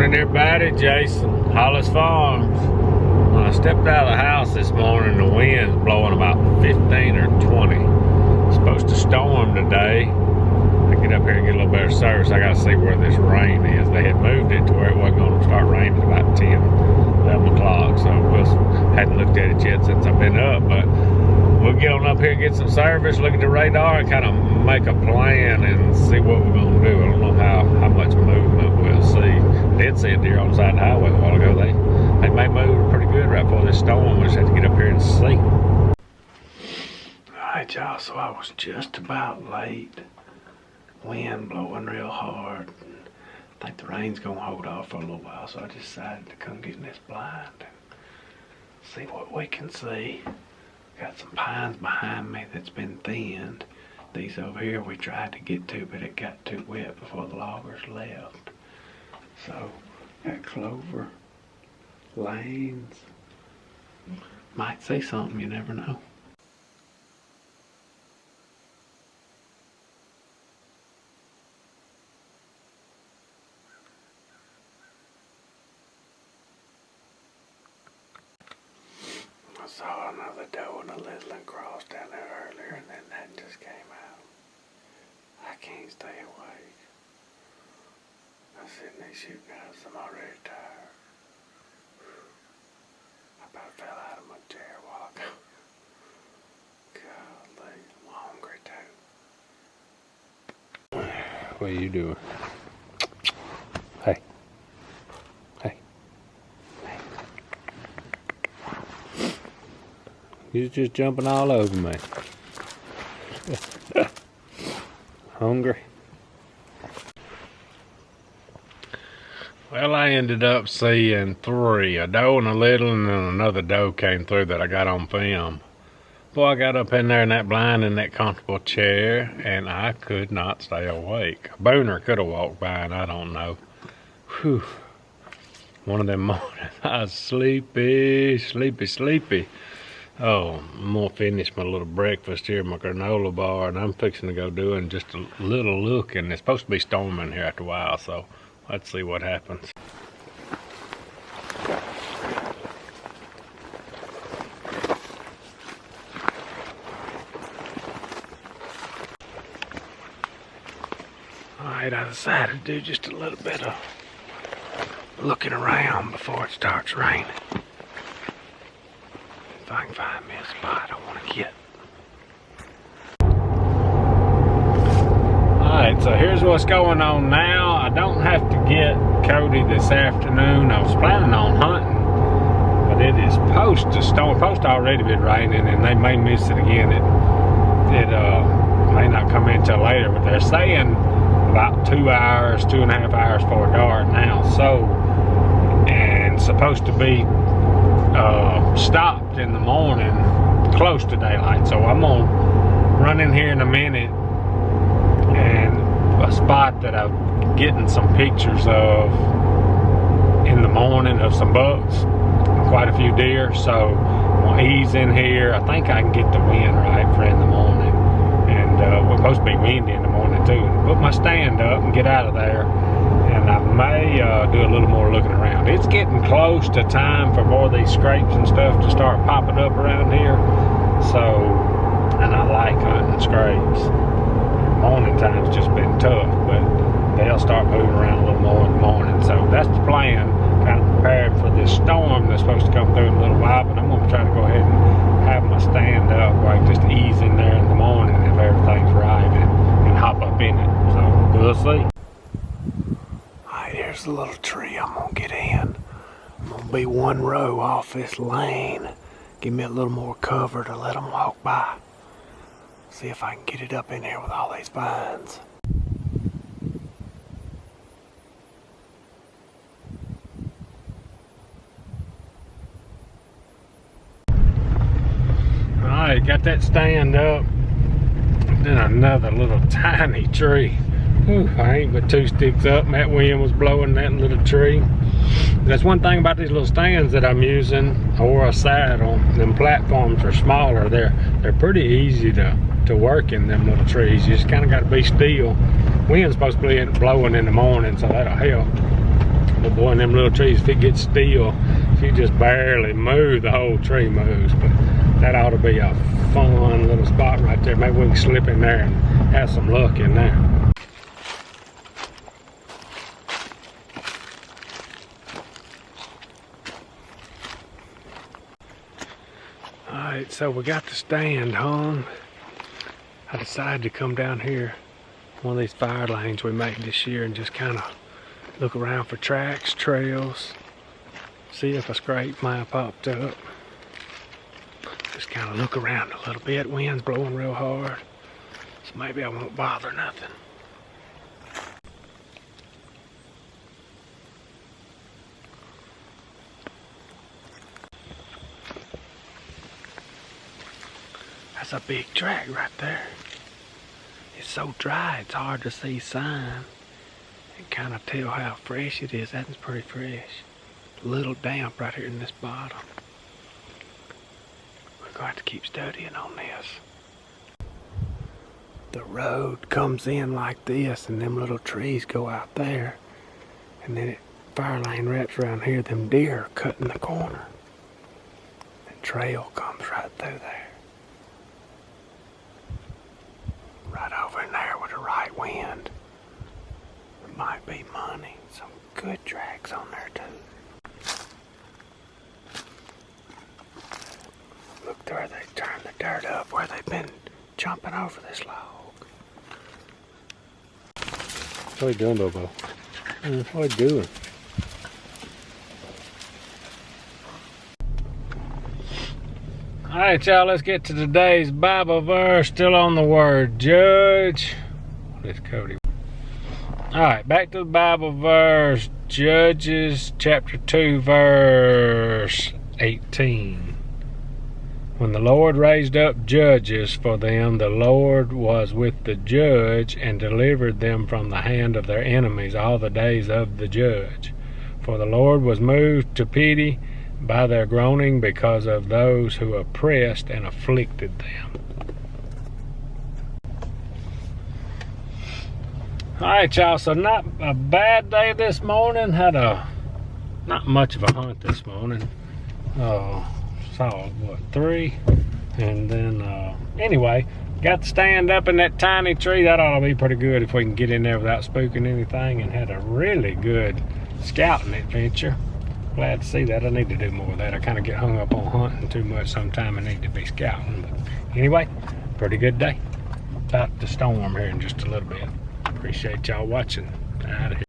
Morning, everybody. Jason, Hollis Farms. When I stepped out of the house this morning, the wind's blowing about 15 or 20. It's supposed to storm today. I get up here and get a little better service. I got to see where this rain is. They had moved it to where it wasn't going to start raining about 10, 11 o'clock. So we hadn't looked at it yet since I've been up. But we'll get on up here and get some service, look at the radar, and kind of make a plan and see what we're going to do. I don't know how much movement we'll see. I did see a deer on the side of the highway a while ago. They may move pretty good right before this storm. We just have to get up here and see. Alright, y'all, so I was just about late. Wind blowing real hard. I think the rain's going to hold off for a little while, so I decided to come get in this blind and see what we can see. Got some pines behind me that's been thinned. These over here we tried to get to, but it got too wet before the loggers left. So, got clover, lanes. Might see something, you never know. I saw another doe and a littling cross down there earlier, and then that just came out. I can't stay awake. I'm sitting there shooting out, I'm already tired. I about fell out of my chair a while ago. Golly, I'm hungry too. What are you doing? Hey. Hey. You're just jumping all over me. Hungry? Well, I ended up seeing three. A doe and a little, and then another doe came through that I got on film. Boy, I got up in there in that blind in that comfortable chair, and I could not stay awake. A booner could have walked by, and I don't know. Whew. One of them mornings, I was sleepy. Oh, I'm gonna finish my little breakfast here, my granola bar, and I'm fixing to go doing just a little looking. It's supposed to be storming here after a while, so let's see what happens. Alright, I decided to do just a little bit of looking around before it starts raining. If I can find me a spot I want to get. Alright, so here's what's going on now. I don't have to get Cody this afternoon. I was planning on hunting, but it is supposed to storm. It's supposed to already been raining, and they may miss it again. It may not come in till later, but they're saying about 2 hours, 2.5 hours before dark now. So, and supposed to be stopped in the morning close to daylight. So I'm gonna run in here in a minute, and a spot that I'm getting some pictures of in the morning of some bucks, quite a few deer. So I'm gonna ease in here. I think I can get the wind right for in the morning, and we're supposed to be windy in the morning too. Put my stand up and get out of there, and I may do a little more looking around. It's getting close to time for more of these scrapes and stuff to start popping up around here. So, and I like hunting scrapes. Morning time's just been tough, but they'll start moving around a little more in the morning. So that's the plan, kind of prepared for this storm that's supposed to come through in a little while, but I'm gonna try to go ahead and have my stand up where I can just ease in there in the morning if everything's right and hop up in it. So we'll see. Alright, here's the little tree I'm gonna get in. I'm gonna be one row off this lane. Give me a little more cover to let them walk by. See if I can get it up in here with all these vines. Alright, got that stand up. Then another little tiny tree. Whew, I ain't but 2 sticks up, and that wind was blowing that little tree. That's one thing about these little stands that I'm using, or a saddle. Them platforms are smaller. They're pretty easy to work in them little trees. You just kind of got to be still. Wind's supposed to be blowing in the morning, so that'll help. But boy, in them little trees, if it gets still, if you just barely move, the whole tree moves. But that ought to be a fun little spot right there. Maybe we can slip in there and have some luck in there. Alright, so we got the stand hung. I decided to come down here, one of these fire lanes we made this year, and just kind of look around for tracks, trails, see if a scrape might have popped up. Just kind of look around a little bit. Wind's blowing real hard, so maybe I won't bother nothing. That's a big track right there. It's so dry, it's hard to see sign and kind of tell how fresh it is. That's pretty fresh. A little damp right here in this bottom. We're going to have to keep studying on this. The road comes in like this, and them little trees go out there, and then it fire lane wraps around here. Them deer are cutting the corner. The trail comes right through there. Right over in there with the right wind. There might be money. Some good tracks on there too. Look there, they turned the dirt up where they've been jumping over this log. What are you doing, Bobo? What are you doing? Alright, y'all, let's get to today's Bible verse. Still on the word judge. What is Cody? Alright, back to the Bible verse. Judges chapter 2, verse 18. When the Lord raised up judges for them, the Lord was with the judge and delivered them from the hand of their enemies all the days of the judge. For the Lord was moved to pity by their groaning because of those who oppressed and afflicted them. Alright, y'all, so not a bad day this morning. Had not much of a hunt this morning. Saw what, 3, and then anyway, got to stand up in that tiny tree. That ought to be pretty good if we can get in there without spooking anything, and had a really good scouting adventure. Glad to see that. I need to do more of that. I kind of get hung up on hunting too much sometime. I need to be scouting. But anyway, pretty good day. About to storm here in just a little bit. Appreciate y'all watching. Out of here.